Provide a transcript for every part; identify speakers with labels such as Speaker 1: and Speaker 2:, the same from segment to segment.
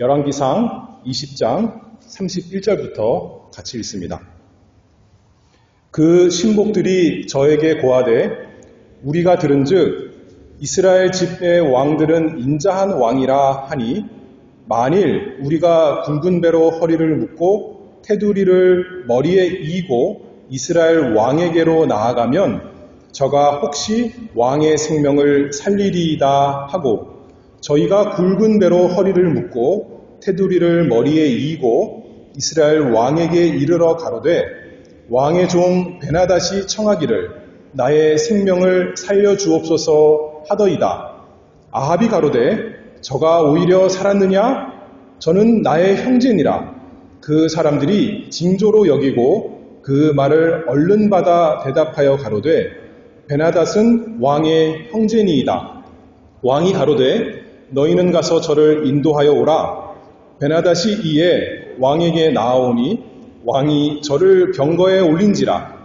Speaker 1: 열왕기상 20장 31절부터 같이 읽습니다. 그 신복들이 저에게 고하되 우리가 들은즉 이스라엘 집의 왕들은 인자한 왕이라 하니 만일 우리가 굵은 배로 허리를 묶고 테두리를 머리에 이고 이스라엘 왕에게로 나아가면 저가 혹시 왕의 생명을 살리리이다 하고 저희가 굵은 배로 허리를 묶고 테두리를 머리에 이고 이스라엘 왕에게 이르러 가로되 왕의 종 베나닷이 청하기를 나의 생명을 살려주옵소서 하더이다. 아합이 가로되 저가 오히려 살았느냐? 저는 나의 형제니라. 그 사람들이 징조로 여기고 그 말을 얼른 받아 대답하여 가로되 베나닷은 왕의 형제니이다. 왕이 가로되 너희는 가서 저를 인도하여 오라. 베나닷이 이에 왕에게 나아오니 왕이 저를 병거에 올린지라.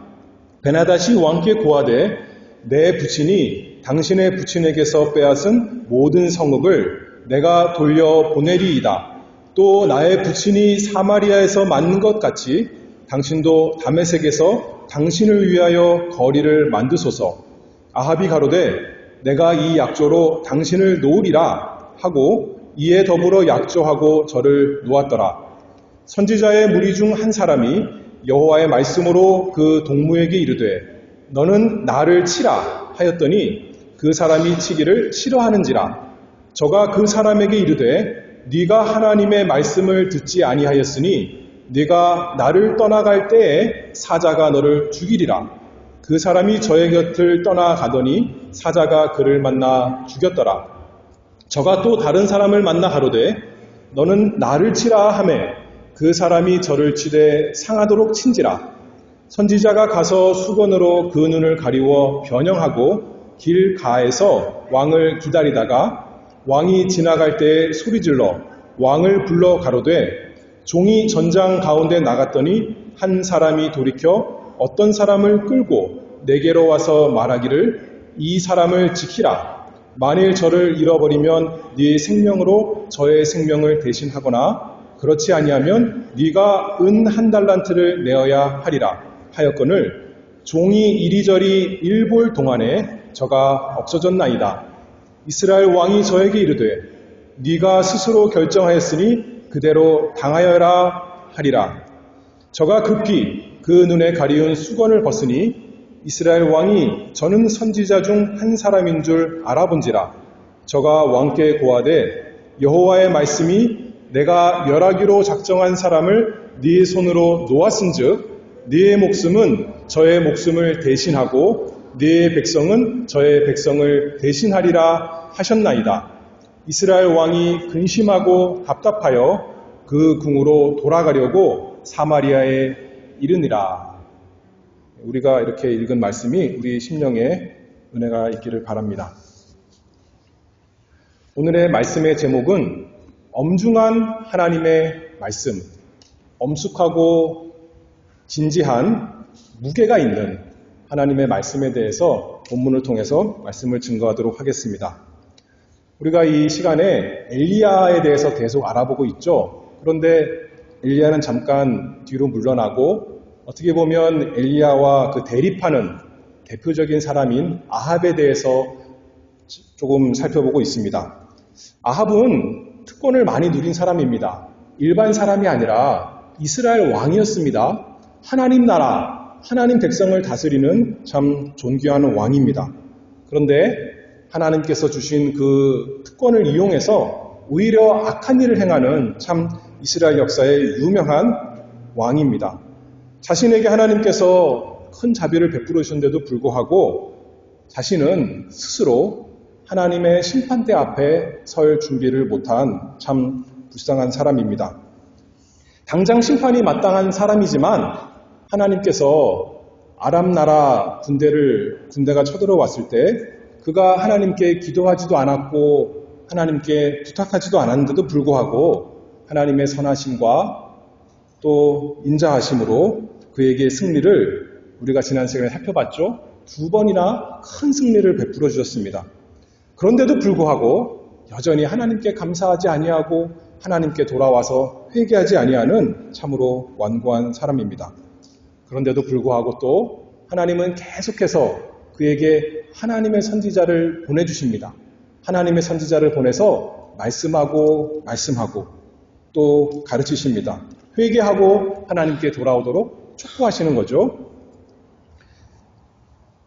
Speaker 1: 베나닷이 왕께 고하되 내 부친이 당신의 부친에게서 빼앗은 모든 성읍을 내가 돌려 보내리이다. 또 나의 부친이 사마리아에서 맞는 것 같이 당신도 다메섹에서 당신을 위하여 거리를 만드소서. 아합이 가로되 내가 이 약조로 당신을 놓으리라 하고 이에 더불어 약조하고 저를 놓았더라. 선지자의 무리 중 한 사람이 여호와의 말씀으로 그 동무에게 이르되 너는 나를 치라 하였더니 그 사람이 치기를 싫어하는지라. 저가 그 사람에게 이르되 네가 하나님의 말씀을 듣지 아니하였으니 네가 나를 떠나갈 때에 사자가 너를 죽이리라. 그 사람이 저의 곁을 떠나가더니 사자가 그를 만나 죽였더라. 저가 또 다른 사람을 만나 가로되 너는 나를 치라 하매 그 사람이 저를 치되 상하도록 친지라. 선지자가 가서 수건으로 그 눈을 가리워 변형하고 길 가에서 왕을 기다리다가 왕이 지나갈 때 소리질러 왕을 불러 가로되 종이 전장 가운데 나갔더니 한 사람이 돌이켜 어떤 사람을 끌고 내게로 와서 말하기를 이 사람을 지키라. 만일 저를 잃어버리면 네 생명으로 저의 생명을 대신하거나 그렇지 아니하면 네가 은 1달란트를 내어야 하리라 하였거늘 종이 이리저리 일볼 동안에 저가 없어졌나이다. 이스라엘 왕이 저에게 이르되 네가 스스로 결정하였으니 그대로 당하여라 하리라. 저가 급히 그 눈에 가리운 수건을 벗으니 이스라엘 왕이 저는 선지자 중 한 사람인 줄 알아본지라. 저가 왕께 고하되 여호와의 말씀이 내가 멸하기로 작정한 사람을 네 손으로 놓았은즉 네 목숨은 저의 목숨을 대신하고 네 백성은 저의 백성을 대신하리라 하셨나이다. 이스라엘 왕이 근심하고 답답하여 그 궁으로 돌아가려고 사마리아에 이르니라. 우리가 이렇게 읽은 말씀이 우리 심령에 은혜가 있기를 바랍니다. 오늘의 말씀의 제목은 엄중한 하나님의 말씀, 엄숙하고 진지한 무게가 있는 하나님의 말씀에 대해서 본문을 통해서 말씀을 증거하도록 하겠습니다. 우리가 이 시간에 엘리야에 대해서 계속 알아보고 있죠. 그런데 엘리야는 잠깐 뒤로 물러나고 어떻게 보면 엘리야와 그 대립하는 대표적인 사람인 아합에 대해서 조금 살펴보고 있습니다. 아합은 특권을 많이 누린 사람입니다. 일반 사람이 아니라 이스라엘 왕이었습니다. 하나님 나라, 하나님 백성을 다스리는 참 존귀한 왕입니다. 그런데 하나님께서 주신 그 특권을 이용해서 오히려 악한 일을 행하는 참 이스라엘 역사의 유명한 왕입니다. 자신에게 하나님께서 큰 자비를 베풀어 주셨는데도 불구하고 자신은 스스로 하나님의 심판대 앞에 설 준비를 못한 참 불쌍한 사람입니다. 당장 심판이 마땅한 사람이지만 하나님께서 아람 나라 군대가 쳐들어왔을 때 그가 하나님께 기도하지도 않았고 하나님께 부탁하지도 않았는데도 불구하고 하나님의 선하심과 또 인자하심으로 그에게 승리를 우리가 지난 시간에 살펴봤죠. 2번이나 큰 승리를 베풀어 주셨습니다. 그런데도 불구하고 여전히 하나님께 감사하지 아니하고 하나님께 돌아와서 회개하지 아니하는 참으로 완고한 사람입니다. 그런데도 불구하고 또 하나님은 계속해서 그에게 하나님의 선지자를 보내주십니다. 하나님의 선지자를 보내서 말씀하고 또 가르치십니다. 회개하고 하나님께 돌아오도록 촉구하시는 거죠.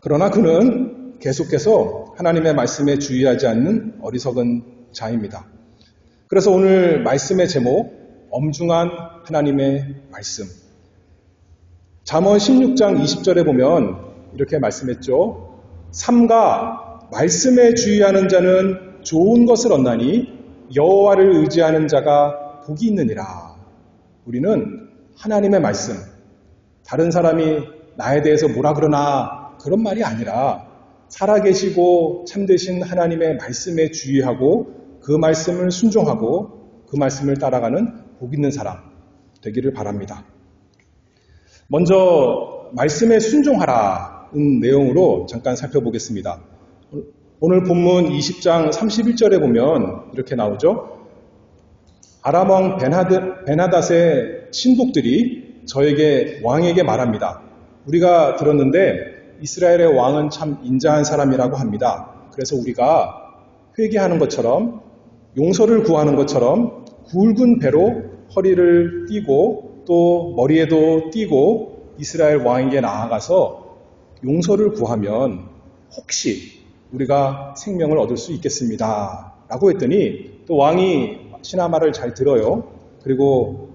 Speaker 1: 그러나 그는 계속해서 하나님의 말씀에 주의하지 않는 어리석은 자입니다. 그래서 오늘 말씀의 제목, 엄중한 하나님의 말씀. 잠언 16장 20절에 보면 이렇게 말씀했죠. 삼가 말씀에 주의하는 자는 좋은 것을 얻나니 여호와를 의지하는 자가 복이 있느니라. 우리는 하나님의 말씀, 다른 사람이 나에 대해서 뭐라 그러나 그런 말이 아니라 살아계시고 참되신 하나님의 말씀에 주의하고 그 말씀을 순종하고 그 말씀을 따라가는 복 있는 사람 되기를 바랍니다. 먼저 말씀에 순종하라는 내용으로 잠깐 살펴보겠습니다. 오늘 본문 20장 31절에 보면 이렇게 나오죠. 아람 왕 베나닷의 신복들이 왕에게 말합니다. 우리가 들었는데 이스라엘의 왕은 참 인자한 사람이라고 합니다. 그래서 우리가 회개하는 것처럼 용서를 구하는 것처럼 굵은 배로 허리를 띠고 또 머리에도 띠고 이스라엘 왕에게 나아가서 용서를 구하면 혹시 우리가 생명을 얻을 수 있겠습니다. 라고 했더니 또 왕이 신하 말을 잘 들어요. 그리고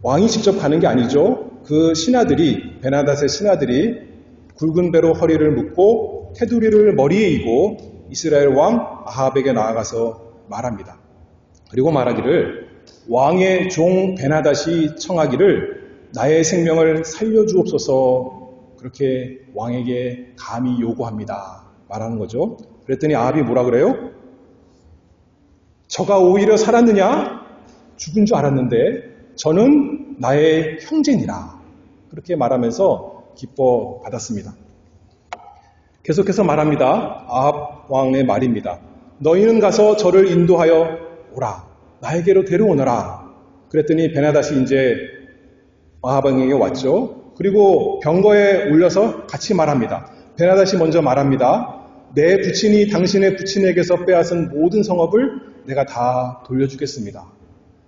Speaker 1: 왕이 직접 가는 게 아니죠. 그 신하들이, 베나닷의 신하들이 굵은 배로 허리를 묶고 테두리를 머리에 이고 이스라엘 왕 아합에게 나아가서 말합니다. 그리고 말하기를 왕의 종 베나닷이 청하기를 나의 생명을 살려주옵소서 그렇게 왕에게 감히 요구합니다. 말하는 거죠. 그랬더니 아합이 뭐라 그래요? 저가 오히려 살았느냐? 죽은 줄 알았는데 저는 나의 형제니라. 그렇게 말하면서 기뻐 받았습니다. 계속해서 말합니다. 아합 왕의 말입니다. 너희는 가서 저를 인도하여 오라. 나에게로 데려오너라. 그랬더니 베나닷이 이제 아합 왕에게 왔죠. 그리고 병거에 올려서 같이 말합니다. 베나닷이 먼저 말합니다. 내 부친이 당신의 부친에게서 빼앗은 모든 성읍을 내가 다 돌려주겠습니다.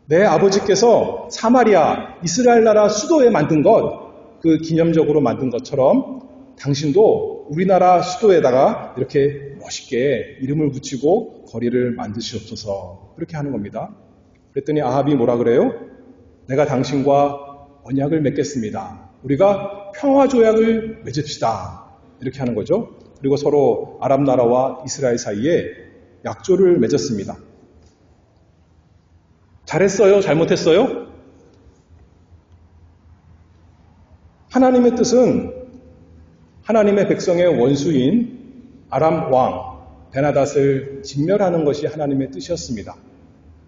Speaker 1: 내 아버지께서 사마리아, 이스라엘 나라 수도에 만든 것, 그 기념적으로 만든 것처럼 당신도 우리나라 수도에다가 이렇게 멋있게 이름을 붙이고 거리를 만드시옵소서. 그렇게 하는 겁니다. 그랬더니 아합이 뭐라 그래요? 내가 당신과 언약을 맺겠습니다. 우리가 평화조약을 맺읍시다. 이렇게 하는 거죠. 그리고 서로 아람 나라와 이스라엘 사이에 약조를 맺었습니다. 잘했어요? 잘못했어요? 하나님의 뜻은 하나님의 백성의 원수인 아람 왕 베나닷을 진멸하는 것이 하나님의 뜻이었습니다.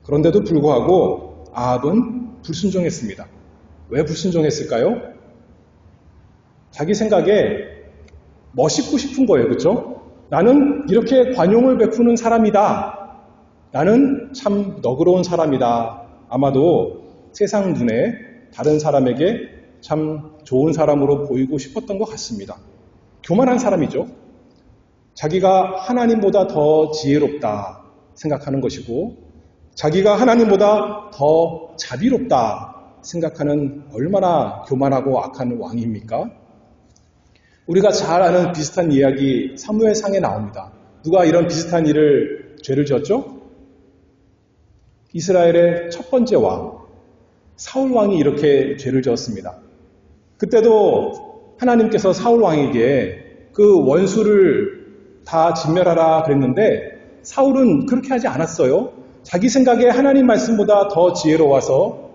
Speaker 1: 그런데도 불구하고 아합은 불순종했습니다. 왜 불순종했을까요? 자기 생각에 멋있고 싶은 거예요. 그렇죠? 나는 이렇게 관용을 베푸는 사람이다. 나는 참 너그러운 사람이다. 아마도 세상 눈에 다른 사람에게 참 좋은 사람으로 보이고 싶었던 것 같습니다. 교만한 사람이죠. 자기가 하나님보다 더 지혜롭다 생각하는 것이고 자기가 하나님보다 더 자비롭다 생각하는 얼마나 교만하고 악한 왕입니까? 우리가 잘 아는 비슷한 이야기 사무엘상에 나옵니다. 누가 이런 비슷한 죄를 지었죠? 이스라엘의 첫 번째 왕 사울 왕이 이렇게 죄를 지었습니다. 그때도 하나님께서 사울 왕에게 그 원수를 다 진멸하라 그랬는데 사울은 그렇게 하지 않았어요. 자기 생각에 하나님 말씀보다 더 지혜로워서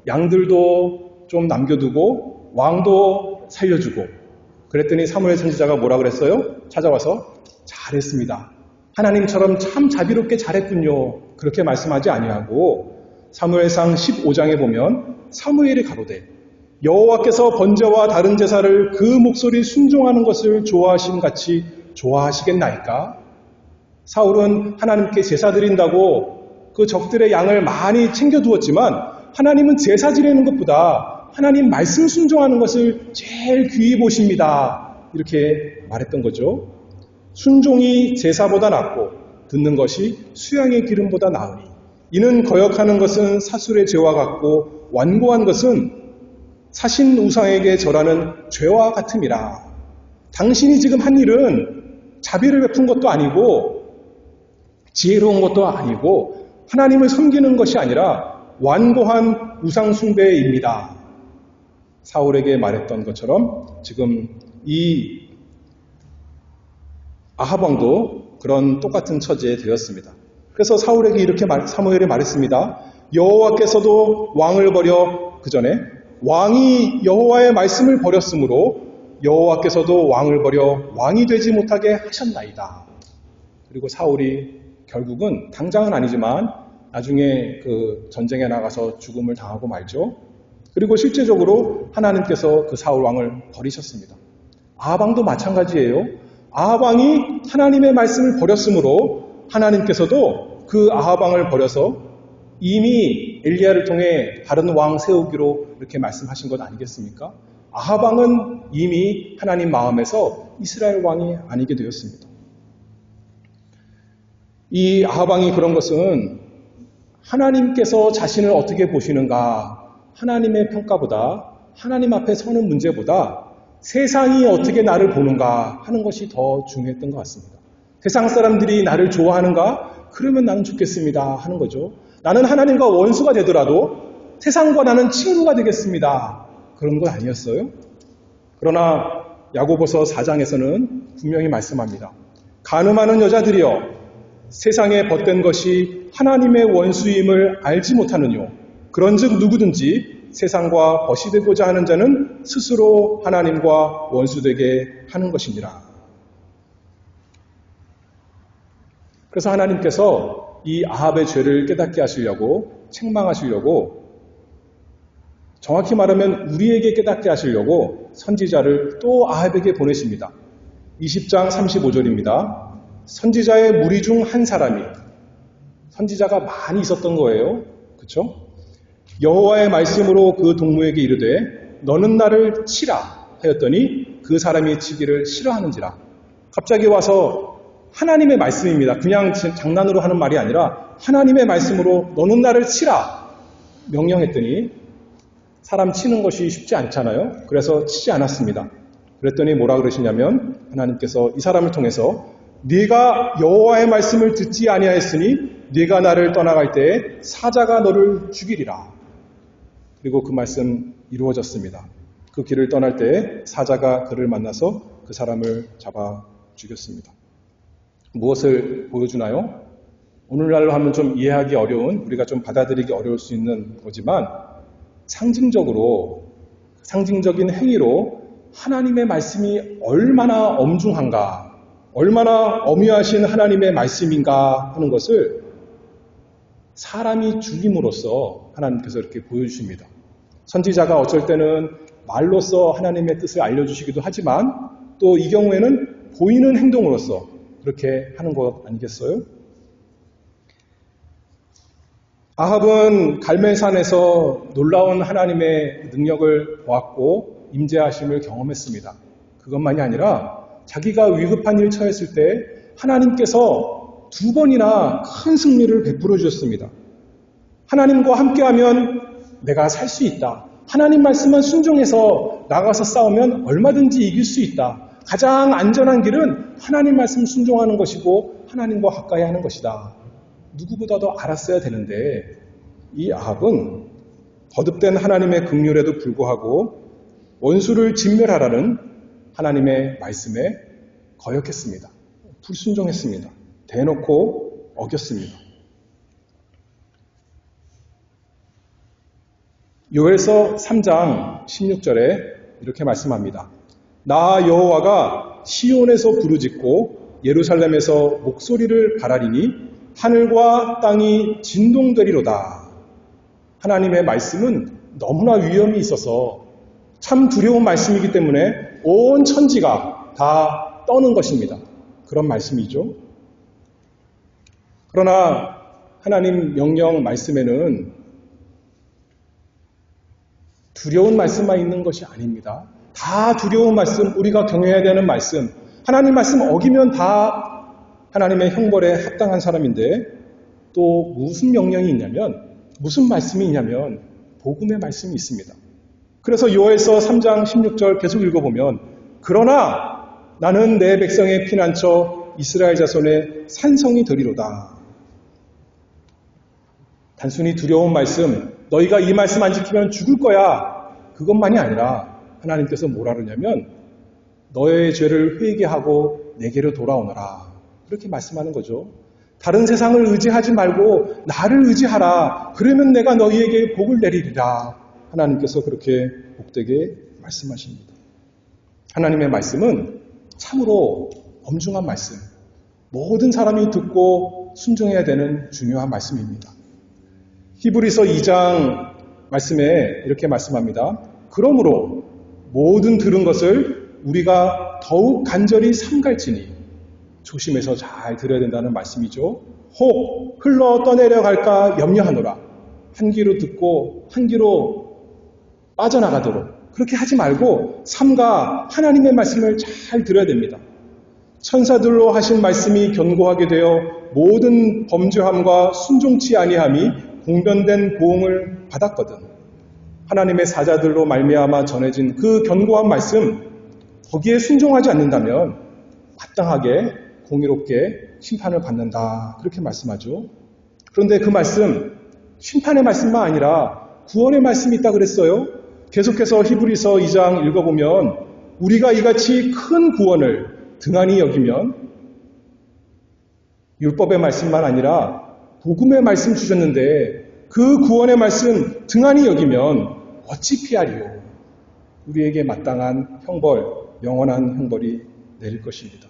Speaker 1: 양들도 좀 남겨두고 왕도 살려주고 그랬더니 사무엘 선지자가 뭐라 그랬어요? 찾아와서 잘했습니다. 하나님처럼 참 자비롭게 잘했군요. 그렇게 말씀하지 아니하고 사무엘상 15장에 보면 사무엘이 가로되 여호와께서 번제와 다른 제사를 그 목소리 순종하는 것을 좋아하심같이 좋아하시겠나이까? 사울은 하나님께 제사 드린다고 그 적들의 양을 많이 챙겨두었지만 하나님은 제사 지내는 것보다 하나님 말씀 순종하는 것을 제일 귀히 보십니다. 이렇게 말했던 거죠. 순종이 제사보다 낫고 듣는 것이 수양의 기름보다 나으니 이는 거역하는 것은 사술의 죄와 같고 완고한 것은 사신 우상에게 절하는 죄와 같음이라. 당신이 지금 한 일은 자비를 베푼 것도 아니고 지혜로운 것도 아니고 하나님을 섬기는 것이 아니라 완고한 우상 숭배입니다. 사울에게 말했던 것처럼 지금 이 아합 왕도 그런 똑같은 처지에 되었습니다. 그래서 사울에게 이렇게 사무엘이 말했습니다. 여호와께서도 왕을 버려 그 전에 왕이 여호와의 말씀을 버렸으므로 여호와께서도 왕을 버려 왕이 되지 못하게 하셨나이다. 그리고 사울이 결국은 당장은 아니지만 나중에 그 전쟁에 나가서 죽음을 당하고 말죠. 그리고 실제적으로 하나님께서 그 사울 왕을 버리셨습니다. 아합 왕도 마찬가지예요. 아합 왕이 하나님의 말씀을 버렸으므로 하나님께서도 그 아합 왕을 버려서 이미 엘리야를 통해 다른 왕 세우기로 이렇게 말씀하신 것 아니겠습니까? 아합 왕은 이미 하나님 마음에서 이스라엘 왕이 아니게 되었습니다. 이 아합 왕이 그런 것은 하나님께서 자신을 어떻게 보시는가, 하나님의 평가보다 하나님 앞에 서는 문제보다 세상이 어떻게 나를 보는가 하는 것이 더 중요했던 것 같습니다. 세상 사람들이 나를 좋아하는가? 그러면 나는 좋겠습니다 하는 거죠. 나는 하나님과 원수가 되더라도 세상과 나는 친구가 되겠습니다. 그런 건 아니었어요. 그러나 야고보서 4장에서는 분명히 말씀합니다. 간음하는 여자들이여 세상에 벗된 것이 하나님의 원수임을 알지 못하느뇨. 그런즉 누구든지 세상과 벗이 되고자 하는 자는 스스로 하나님과 원수되게 하는 것이니라. 그래서 하나님께서 이 아합의 죄를 깨닫게 하시려고, 책망하시려고, 정확히 말하면 우리에게 깨닫게 하시려고 선지자를 또 아합에게 보내십니다. 20장 35절입니다. 선지자의 무리 중 한 사람이, 선지자가 많이 있었던 거예요. 그렇죠? 여호와의 말씀으로 그 동무에게 이르되 너는 나를 치라 하였더니 그 사람이 치기를 싫어하는지라. 갑자기 와서 하나님의 말씀입니다. 그냥 장난으로 하는 말이 아니라 하나님의 말씀으로 너는 나를 치라 명령했더니 사람 치는 것이 쉽지 않잖아요. 그래서 치지 않았습니다. 그랬더니 뭐라 그러시냐면 하나님께서 이 사람을 통해서 네가 여호와의 말씀을 듣지 아니하였으니 네가 나를 떠나갈 때에 사자가 너를 죽이리라. 그리고 그 말씀 이루어졌습니다. 그 길을 떠날 때에 사자가 그를 만나서 그 사람을 잡아 죽였습니다. 무엇을 보여주나요? 오늘날로 하면 좀 이해하기 어려운, 우리가 좀 받아들이기 어려울 수 있는 거지만 상징적인 행위로 하나님의 말씀이 얼마나 엄중한가, 얼마나 엄위하신 하나님의 말씀인가 하는 것을 사람이 죽임으로써 하나님께서 이렇게 보여주십니다. 선지자가 어쩔 때는 말로써 하나님의 뜻을 알려주시기도 하지만 또 이 경우에는 보이는 행동으로써 그렇게 하는 것 아니겠어요? 아합은 갈멜산에서 놀라운 하나님의 능력을 보았고 임재하심을 경험했습니다. 그것만이 아니라 자기가 위급한 일 처했을 때 하나님께서 2번이나 큰 승리를 베풀어 주셨습니다. 하나님과 함께하면 내가 살 수 있다. 하나님 말씀만 순종해서 나가서 싸우면 얼마든지 이길 수 있다. 가장 안전한 길은 하나님 말씀 순종하는 것이고 하나님과 가까이 하는 것이다. 누구보다도 알았어야 되는데 이 아합은 거듭된 하나님의 긍휼에도 불구하고 원수를 진멸하라는 하나님의 말씀에 거역했습니다. 불순종했습니다. 대놓고 어겼습니다. 요엘서 3장 16절에 이렇게 말씀합니다. 나 여호와가 시온에서 부르짖고 예루살렘에서 목소리를 바라리니 하늘과 땅이 진동되리로다. 하나님의 말씀은 너무나 위험이 있어서 참 두려운 말씀이기 때문에 온 천지가 다 떠는 것입니다. 그런 말씀이죠. 그러나 하나님 명령 말씀에는 두려운 말씀만 있는 것이 아닙니다. 다 두려운 말씀, 우리가 경외해야 되는 말씀, 하나님 말씀 어기면 다 하나님의 형벌에 합당한 사람인데 또 무슨 명령이 있냐면, 무슨 말씀이 있냐면 복음의 말씀이 있습니다. 그래서 요엘서 3장 16절 계속 읽어보면, 그러나 나는 내 백성의 피난처 이스라엘 자손의 산성이 되리로다. 단순히 두려운 말씀, 너희가 이 말씀 안 지키면 죽을 거야, 그것만이 아니라 하나님께서 뭐라 그러냐면 너의 죄를 회개하고 내게로 돌아오너라, 그렇게 말씀하는 거죠. 다른 세상을 의지하지 말고 나를 의지하라, 그러면 내가 너희에게 복을 내리리라. 하나님께서 그렇게 복되게 말씀하십니다. 하나님의 말씀은 참으로 엄중한 말씀, 모든 사람이 듣고 순종해야 되는 중요한 말씀입니다. 히브리서 2장 말씀에 이렇게 말씀합니다. 그러므로 모든 들은 것을 우리가 더욱 간절히 삼갈지니, 조심해서 잘 들어야 된다는 말씀이죠. 혹 흘러 떠내려갈까 염려하노라. 한 귀로 듣고 한 귀로 빠져나가도록 그렇게 하지 말고 삼가 하나님의 말씀을 잘 들어야 됩니다. 천사들로 하신 말씀이 견고하게 되어 모든 범죄함과 순종치 아니함이 공변된 보응을 받았거든. 하나님의 사자들로 말미암아 전해진 그 견고한 말씀, 거기에 순종하지 않는다면 마땅하게 공의롭게 심판을 받는다, 그렇게 말씀하죠. 그런데 그 말씀, 심판의 말씀만 아니라 구원의 말씀이 있다 그랬어요. 계속해서 히브리서 2장 읽어보면 우리가 이같이 큰 구원을 등한히 여기면, 율법의 말씀만 아니라 복음의 말씀 주셨는데 그 구원의 말씀 등한히 여기면 어찌 피하리요? 우리에게 마땅한 형벌, 영원한 형벌이 내릴 것입니다.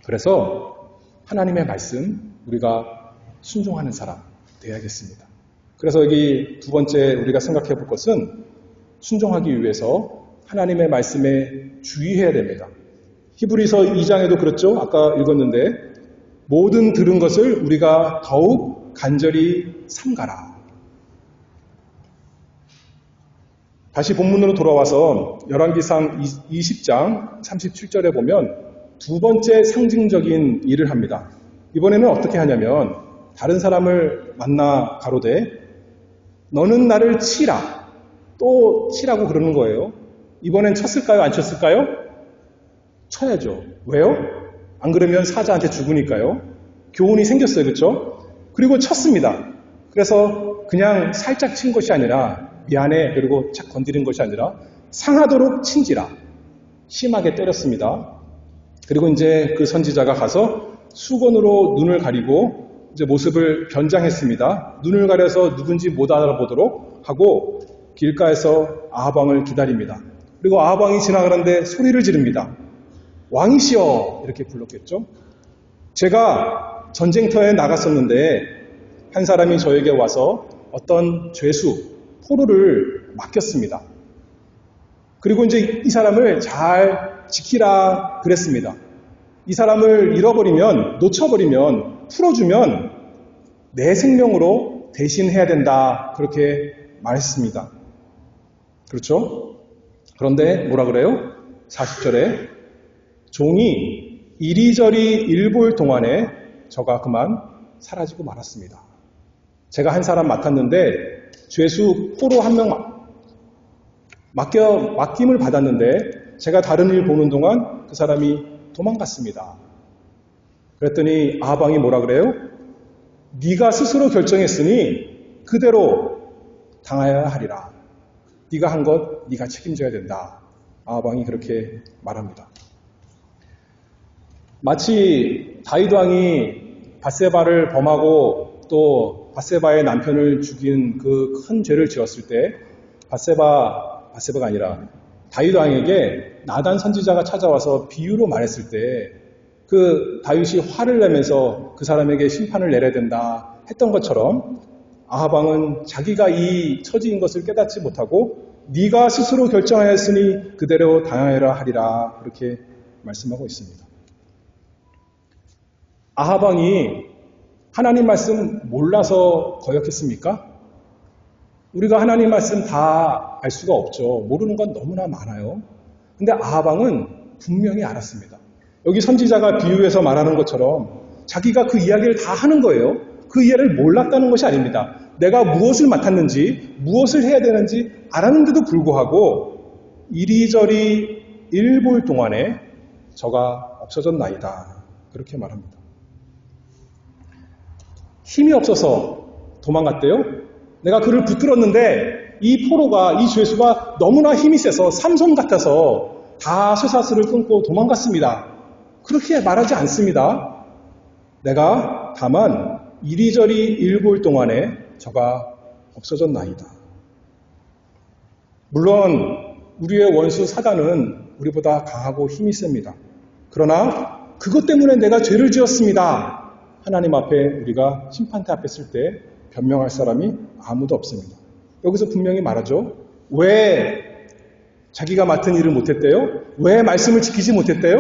Speaker 1: 그래서 하나님의 말씀, 우리가 순종하는 사람 되어야겠습니다. 그래서 여기 두 번째 우리가 생각해 볼 것은, 순종하기 위해서 하나님의 말씀에 주의해야 됩니다. 히브리서 2장에도 그렇죠. 아까 읽었는데 모든 들은 것을 우리가 더욱 간절히 삼가라. 다시 본문으로 돌아와서 열왕기상 20장 37절에 보면 두 번째 상징적인 일을 합니다. 이번에는 어떻게 하냐면 다른 사람을 만나 가로되 너는 나를 치라, 또 치라고 그러는 거예요. 이번엔 쳤을까요? 안 쳤을까요? 쳐야죠. 왜요? 안 그러면 사자한테 죽으니까요. 교훈이 생겼어요. 그렇죠? 그리고 쳤습니다. 그래서 그냥 살짝 친 것이 아니라, 미안해 그리고 착 건드린 것이 아니라 상하도록 친지라, 심하게 때렸습니다. 그리고 이제 그 선지자가 가서 수건으로 눈을 가리고 이제 모습을 변장했습니다. 눈을 가려서 누군지 못 알아보도록 하고 길가에서 아하방을 기다립니다. 그리고 아하방이 지나가는데 소리를 지릅니다. 왕이시여, 이렇게 불렀겠죠. 제가 전쟁터에 나갔었는데 한 사람이 저에게 와서 어떤 죄수, 포로를 맡겼습니다. 그리고 이제 이 사람을 잘 지키라 그랬습니다. 이 사람을 잃어버리면, 놓쳐버리면, 풀어주면 내 생명으로 대신해야 된다, 그렇게 말했습니다. 그렇죠? 그런데 뭐라 그래요? 40절에 종이 이리저리 일볼 동안에 저가 그만 사라지고 말았습니다. 제가 한 사람 맡았는데 죄수 포로 한 명 맡김을 받았는데 제가 다른 일 보는 동안 그 사람이 도망갔습니다. 그랬더니 아하방이 뭐라 그래요? 네가 스스로 결정했으니 그대로 당하여야 하리라. 네가 한 것 네가 책임져야 된다. 아하방이 그렇게 말합니다. 마치 다윗 왕이 밧세바를 범하고 또 밧세바의 남편을 죽인 그 큰 죄를 지었을 때 밧세바가 아니라 다윗 왕에게 나단 선지자가 찾아와서 비유로 말했을 때 그 다윗이 화를 내면서 그 사람에게 심판을 내려야 된다 했던 것처럼 아하방은 자기가 이 처지인 것을 깨닫지 못하고 네가 스스로 결정하였으니 그대로 당하여라 하리라, 그렇게 말씀하고 있습니다. 아하방이 하나님 말씀 몰라서 거역했습니까? 우리가 하나님 말씀 다 알 수가 없죠. 모르는 건 너무나 많아요. 근데 아하방은 분명히 알았습니다. 여기 선지자가 비유해서 말하는 것처럼 자기가 그 이야기를 다 하는 거예요. 그 이야기를 몰랐다는 것이 아닙니다. 내가 무엇을 맡았는지, 무엇을 해야 되는지 알았는데도 불구하고 이리저리 일볼 동안에 저가 없어졌나이다. 그렇게 말합니다. 힘이 없어서 도망갔대요. 내가 그를 붙들었는데 이 포로가, 이 죄수가 너무나 힘이 세서 삼손 같아서 다 쇠사슬을 끊고 도망갔습니다. 그렇게 말하지 않습니다. 내가 다만 이리저리 일볼 동안에 저가 없어졌나이다. 물론 우리의 원수 사단은 우리보다 강하고 힘이 셉니다. 그러나 그것 때문에 내가 죄를 지었습니다. 하나님 앞에 우리가 심판대 앞에 쓸 때 변명할 사람이 아무도 없습니다. 여기서 분명히 말하죠. 왜 자기가 맡은 일을 못했대요? 왜 말씀을 지키지 못했대요?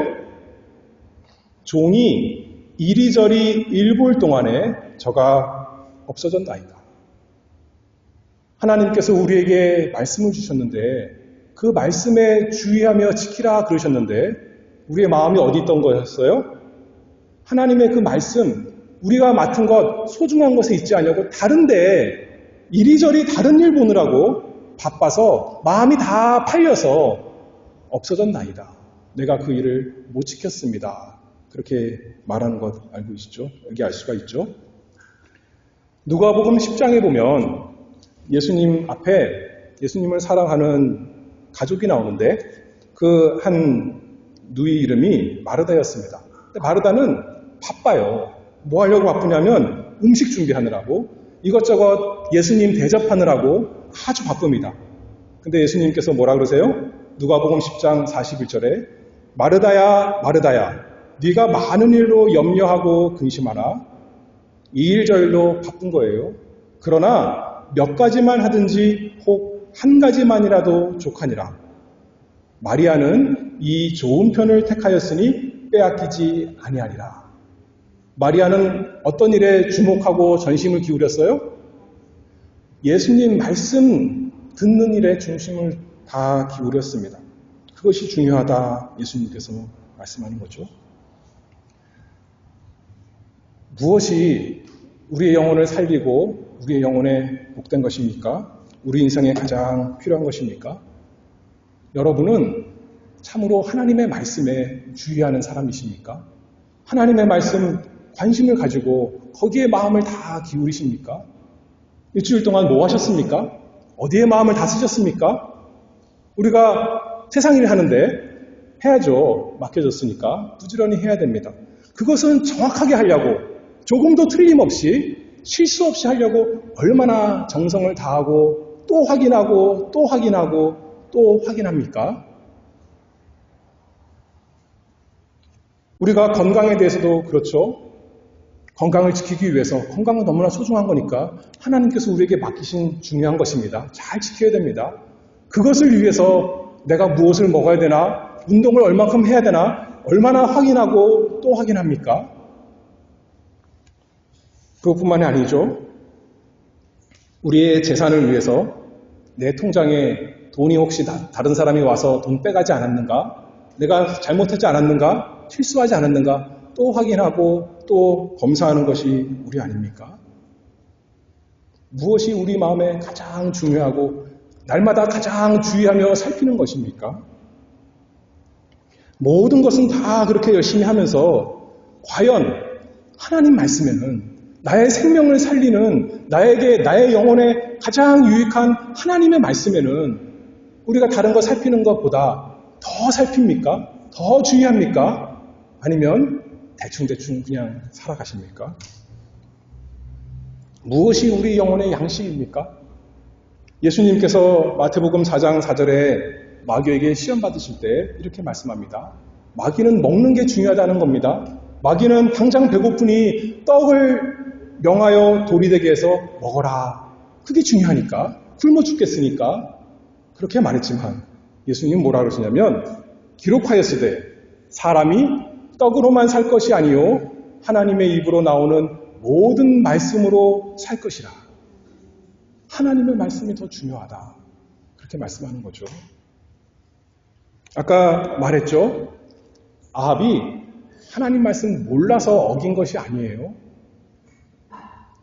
Speaker 1: 종이 이리저리 일볼 동안에 저가 없어졌나이다. 하나님께서 우리에게 말씀을 주셨는데 그 말씀에 주의하며 지키라 그러셨는데 우리의 마음이 어디 있던 거였어요? 하나님의 그 말씀, 우리가 맡은 것, 소중한 것에 있지 않냐고 다른데 이리저리 다른 일 보느라고 바빠서 마음이 다 팔려서 없어졌나이다. 내가 그 일을 못 지켰습니다. 그렇게 말하는 것 알고 계시죠? 여기 알 수가 있죠? 누가복음 10장에 보면 예수님 앞에 예수님을 사랑하는 가족이 나오는데 그 한 누이 이름이 마르다였습니다. 근데 마르다는 바빠요. 뭐 하려고 바쁘냐면 음식 준비하느라고 이것저것 예수님 대접하느라고 아주 바쁩니다. 근데 예수님께서 뭐라 그러세요? 누가복음 10장 41절에 마르다야 마르다야 네가 많은 일로 염려하고 근심하라. 이 일 저 일로 바쁜 거예요. 그러나 몇 가지만 하든지 혹 한 가지만이라도 족하니라. 마리아는 이 좋은 편을 택하였으니 빼앗기지 아니하리라. 마리아는 어떤 일에 주목하고 전심을 기울였어요? 예수님 말씀 듣는 일에 중심을 다 기울였습니다. 그것이 중요하다 예수님께서 말씀하는 거죠. 무엇이 우리의 영혼을 살리고 우리의 영혼에 복된 것입니까? 우리 인생에 가장 필요한 것입니까? 여러분은 참으로 하나님의 말씀에 주의하는 사람이십니까? 하나님의 말씀 관심을 가지고 거기에 마음을 다 기울이십니까? 일주일 동안 뭐 하셨습니까? 어디에 마음을 다 쓰셨습니까? 우리가 세상 일 하는데 해야죠. 맡겨졌으니까 부지런히 해야 됩니다. 그것은 정확하게 하려고 조금도 틀림없이 실수 없이 하려고 얼마나 정성을 다하고 또 확인하고 또 확인하고 또 확인합니까? 우리가 건강에 대해서도 그렇죠. 건강을 지키기 위해서 건강은 너무나 소중한 거니까 하나님께서 우리에게 맡기신 중요한 것입니다. 잘 지켜야 됩니다. 그것을 위해서 내가 무엇을 먹어야 되나, 운동을 얼마큼 해야 되나, 얼마나 확인하고 또 확인합니까? 그것뿐만이 아니죠. 우리의 재산을 위해서 내 통장에 돈이 혹시 다른 사람이 와서 돈 빼가지 않았는가? 내가 잘못하지 않았는가? 실수하지 않았는가? 또 확인하고 또 검사하는 것이 우리 아닙니까? 무엇이 우리 마음에 가장 중요하고 날마다 가장 주의하며 살피는 것입니까? 모든 것은 다 그렇게 열심히 하면서 과연 하나님 말씀에는 나의 생명을 살리는 나의 영혼에 가장 유익한 하나님의 말씀에는 우리가 다른 거 살피는 것보다 더 살핍니까? 더 주의합니까? 아니면 대충대충 그냥 살아가십니까? 무엇이 우리 영혼의 양식입니까? 예수님께서 마태복음 4장 4절에 마귀에게 시험 받으실 때 이렇게 말씀합니다. 마귀는 먹는 게 중요하다는 겁니다. 마귀는 당장 배고프니 떡을 명하여 돌이 되게 해서 먹어라. 그게 중요하니까. 굶어 죽겠으니까. 그렇게 말했지만 예수님 뭐라 그러시냐면 기록하였으되 사람이 떡으로만 살 것이 아니요 하나님의 입으로 나오는 모든 말씀으로 살 것이라. 하나님의 말씀이 더 중요하다. 그렇게 말씀하는 거죠. 아까 말했죠. 아합이 하나님 말씀 몰라서 어긴 것이 아니에요.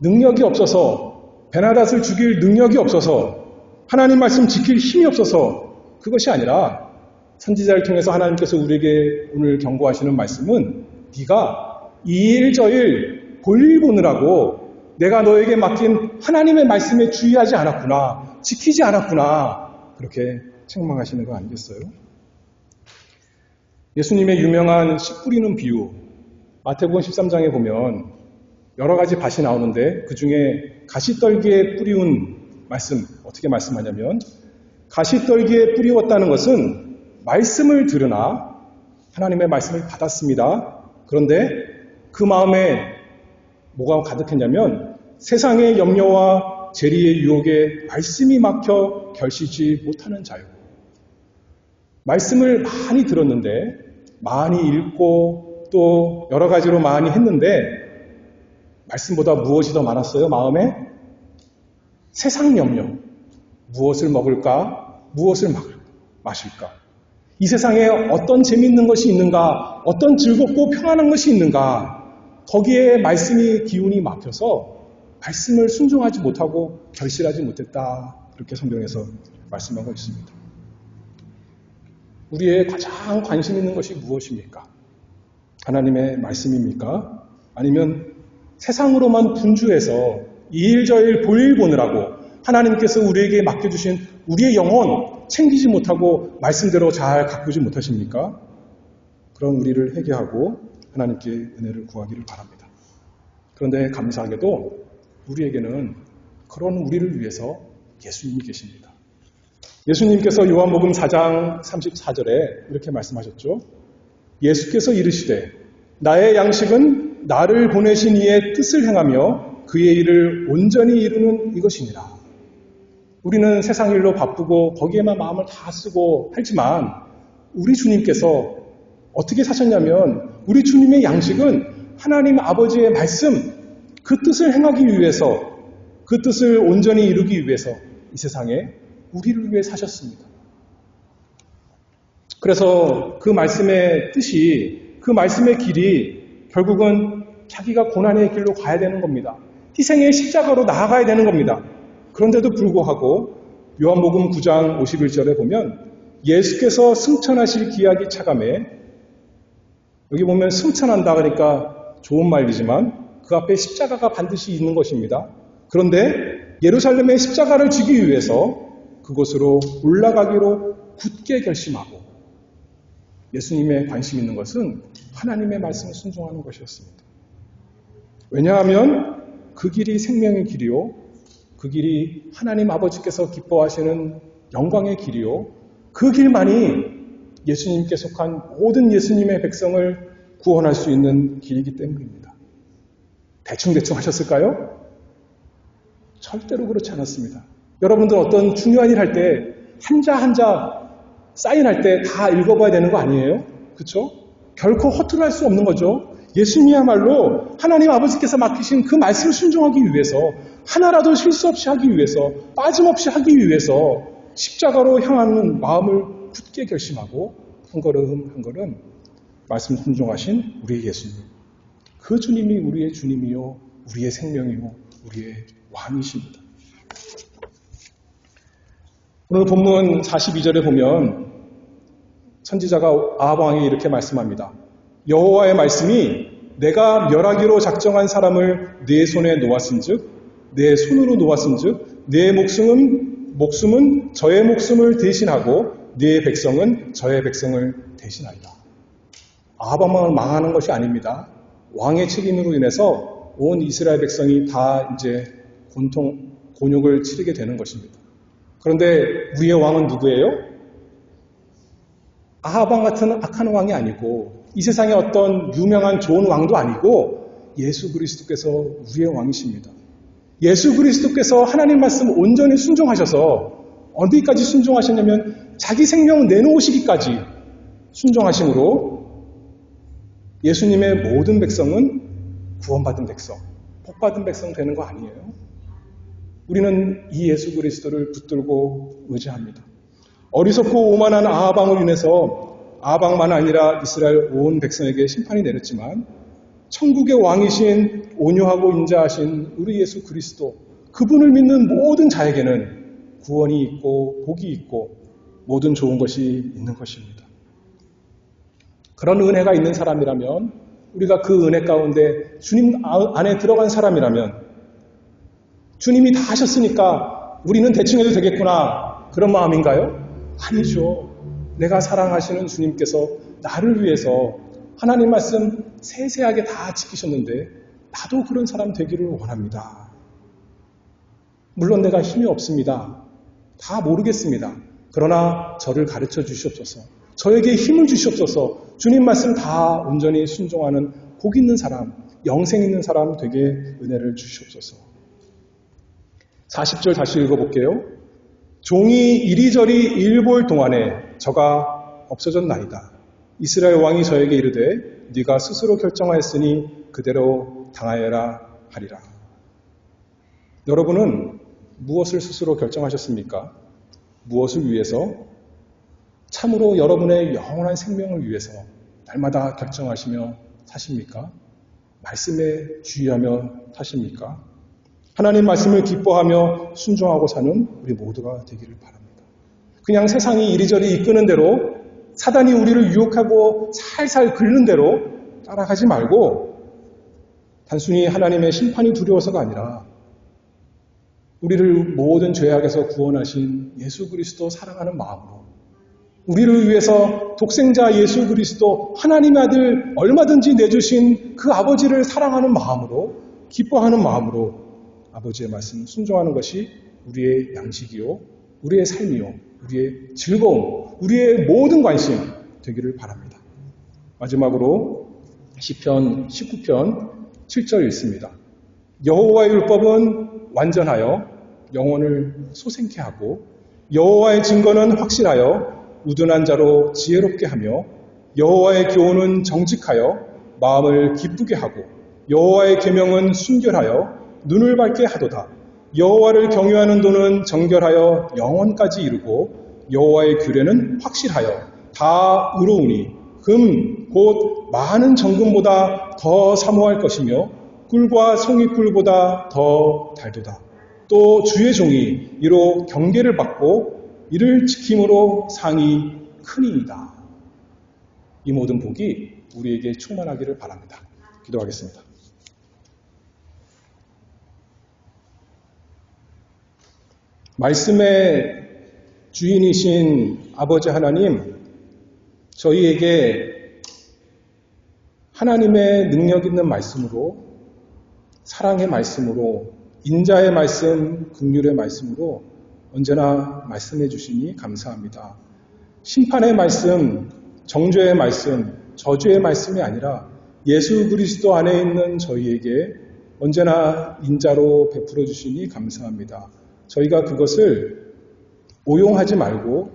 Speaker 1: 능력이 없어서, 베나닷을 죽일 능력이 없어서, 하나님 말씀 지킬 힘이 없어서 그것이 아니라 선지자를 통해서 하나님께서 우리에게 오늘 경고하시는 말씀은 네가 이일저일 볼일 보느라고 내가 너에게 맡긴 하나님의 말씀에 주의하지 않았구나, 지키지 않았구나, 그렇게 책망하시는 거 아니겠어요? 예수님의 유명한 씨 뿌리는 비유, 마태복음 13장에 보면 여러 가지 밭이 나오는데 그 중에 가시떨기에 뿌리운 말씀, 어떻게 말씀하냐면 가시떨기에 뿌리웠다는 것은 말씀을 들으나 하나님의 말씀을 받았습니다. 그런데 그 마음에 뭐가 가득했냐면 세상의 염려와 재리의 유혹에 말씀이 막혀 결시지 못하는 자유. 말씀을 많이 들었는데, 많이 읽고 또 여러 가지로 많이 했는데 말씀보다 무엇이 더 많았어요? 마음에? 세상 염려. 무엇을 먹을까? 무엇을 마실까? 이 세상에 어떤 재미있는 것이 있는가? 어떤 즐겁고 평안한 것이 있는가? 거기에 말씀이 기운이 막혀서 말씀을 순종하지 못하고 결실하지 못했다. 그렇게 성경에서 말씀하고 있습니다. 우리의 가장 관심 있는 것이 무엇입니까? 하나님의 말씀입니까? 아니면 세상으로만 분주해서 이일저일 볼일 보느라고 하나님께서 우리에게 맡겨주신 우리의 영혼 챙기지 못하고 말씀대로 잘 가꾸지 못하십니까? 그런 우리를 회개하고 하나님께 은혜를 구하기를 바랍니다. 그런데 감사하게도 우리에게는 그런 우리를 위해서 예수님이 계십니다. 예수님께서 요한복음 4장 34절에 이렇게 말씀하셨죠. 예수께서 이르시되 나의 양식은 나를 보내신 이의 뜻을 행하며 그의 일을 온전히 이루는 이것이니라. 우리는 세상 일로 바쁘고 거기에만 마음을 다 쓰고 하지만 우리 주님께서 어떻게 사셨냐면 우리 주님의 양식은 하나님 아버지의 말씀, 그 뜻을 행하기 위해서, 그 뜻을 온전히 이루기 위해서 이 세상에 우리를 위해 사셨습니다. 그래서 그 말씀의 뜻이, 그 말씀의 길이 결국은 자기가 고난의 길로 가야 되는 겁니다. 희생의 십자가로 나아가야 되는 겁니다. 그런데도 불구하고 요한복음 9장 51절에 보면 예수께서 승천하실 기약이 차감해, 여기 보면 승천한다 그러니까 좋은 말이지만 그 앞에 십자가가 반드시 있는 것입니다. 그런데 예루살렘의 십자가를 지기 위해서 그곳으로 올라가기로 굳게 결심하고 예수님의 관심 있는 것은 하나님의 말씀을 순종하는 것이었습니다. 왜냐하면 그 길이 생명의 길이요, 그 길이 하나님 아버지께서 기뻐하시는 영광의 길이요, 그 길만이 예수님께 속한 모든 예수님의 백성을 구원할 수 있는 길이기 때문입니다. 대충 하셨을까요? 절대로 그렇지 않았습니다. 여러분들 어떤 중요한 일 할 때 한자 사인할 때 다 읽어봐야 되는 거 아니에요? 그렇죠? 결코 허투루 할 수 없는 거죠. 예수님이야말로 하나님 아버지께서 맡기신 그 말씀을 순종하기 위해서, 하나라도 실수 없이 하기 위해서, 빠짐없이 하기 위해서 십자가로 향하는 마음을 굳게 결심하고 한 걸음 한 걸음 말씀 순종하신 우리의 예수님, 그 주님이 우리의 주님이요, 우리의 생명이요, 우리의 왕이십니다. 오늘 본문 42절에 보면 선지자가 아합 왕이 이렇게 말씀합니다. 여호와의 말씀이 내가 멸하기로 작정한 사람을 내 손에 놓았은즉, 내 손으로 놓았은즉, 내 목숨은 저의 목숨을 대신하고 내 백성은 저의 백성을 대신하리라. 아합 왕을 망하는 것이 아닙니다. 왕의 책임으로 인해서 온 이스라엘 백성이 다 이제 곤욕을 치르게 되는 것입니다. 그런데 우리의 왕은 누구예요? 아합 왕 같은 악한 왕이 아니고 이 세상에 어떤 유명한 좋은 왕도 아니고 예수 그리스도께서 우리의 왕이십니다. 예수 그리스도께서 하나님 말씀 온전히 순종하셔서 어디까지 순종하셨냐면 자기 생명 내놓으시기까지 순종하심으로 예수님의 모든 백성은 구원받은 백성, 복받은 백성 되는 거 아니에요? 우리는 이 예수 그리스도를 붙들고 의지합니다. 어리석고 오만한 아방으로 인해서 아방만 아니라 이스라엘 온 백성에게 심판이 내렸지만 천국의 왕이신 온유하고 인자하신 우리 예수 그리스도, 그분을 믿는 모든 자에게는 구원이 있고 복이 있고 모든 좋은 것이 있는 것입니다. 그런 은혜가 있는 사람이라면, 우리가 그 은혜 가운데 주님 안에 들어간 사람이라면, 주님이 다 하셨으니까 우리는 대충 해도 되겠구나, 그런 마음인가요? 아니죠. 내가 사랑하시는 주님께서 나를 위해서 하나님 말씀 세세하게 다 지키셨는데 나도 그런 사람 되기를 원합니다. 물론 내가 힘이 없습니다. 다 모르겠습니다. 그러나 저를 가르쳐 주시옵소서. 저에게 힘을 주시옵소서. 주님 말씀 다 온전히 순종하는 복 있는 사람, 영생 있는 사람 되게 은혜를 주시옵소서. 40절 다시 읽어볼게요. 종이 이리저리 일볼 동안에 저가 없어졌나이다. 이스라엘 왕이 저에게 이르되 네가 스스로 결정하였으니 그대로 당하여라 하리라. 여러분은 무엇을 스스로 결정하셨습니까? 무엇을 위해서? 참으로 여러분의 영원한 생명을 위해서 날마다 결정하시며 사십니까? 말씀에 주의하며 사십니까? 하나님 말씀을 기뻐하며 순종하고 사는 우리 모두가 되기를 바랍니다. 그냥 세상이 이리저리 이끄는 대로, 사단이 우리를 유혹하고 살살 긁는 대로 따라가지 말고, 단순히 하나님의 심판이 두려워서가 아니라 우리를 모든 죄악에서 구원하신 예수 그리스도 사랑하는 마음으로, 우리를 위해서 독생자 예수 그리스도 하나님의 아들 얼마든지 내주신 그 아버지를 사랑하는 마음으로, 기뻐하는 마음으로 아버지의 말씀 순종하는 것이 우리의 양식이요, 우리의 삶이요, 우리의 즐거움, 우리의 모든 관심 되기를 바랍니다. 마지막으로 시편 19편 7절 읽습니다. 여호와의 율법은 완전하여 영혼을 소생케 하고 여호와의 증거는 확실하여 우둔한 자로 지혜롭게 하며 여호와의 교훈은 정직하여 마음을 기쁘게 하고 여호와의 계명은 순결하여 눈을 밝게 하도다. 여호와를 경외하는 도는 정결하여 영원까지 이르고 여호와의 규례는 확실하여 다 의로우니 금 곧 많은 정금보다 더 사모할 것이며 꿀과 송이꿀보다 더 달도다. 또 주의 종이 이로 경계를 받고 이를 지킴으로 상이 크니이다. 이 모든 복이 우리에게 충만하기를 바랍니다. 기도하겠습니다. 말씀의 주인이신 아버지 하나님, 저희에게 하나님의 능력 있는 말씀으로, 사랑의 말씀으로, 인자의 말씀, 긍휼의 말씀으로 언제나 말씀해 주시니 감사합니다. 심판의 말씀, 정죄의 말씀, 저주의 말씀이 아니라 예수 그리스도 안에 있는 저희에게 언제나 인자로 베풀어 주시니 감사합니다. 저희가 그것을 오용하지 말고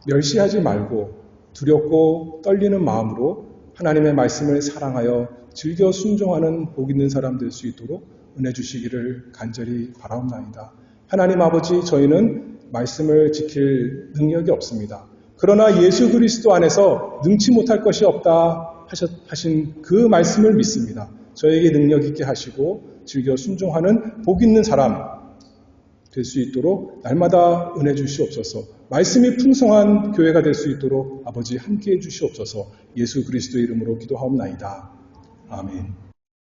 Speaker 1: 멸시하지 말고 두렵고 떨리는 마음으로 하나님의 말씀을 사랑하여 즐겨 순종하는 복 있는 사람 될 수 있도록 은혜 주시기를 간절히 바라옵나이다. 하나님 아버지, 저희는 말씀을 지킬 능력이 없습니다. 그러나 예수 그리스도 안에서 능치 못할 것이 없다 하신 그 말씀을 믿습니다. 저에게 능력 있게 하시고 즐겨 순종하는 복 있는 사람 될 수 있도록 날마다 은혜 주시옵소서. 말씀이 풍성한 교회가 될 수 있도록 아버지 함께해 주시옵소서. 예수 그리스도의 이름으로 기도하옵나이다. 아멘.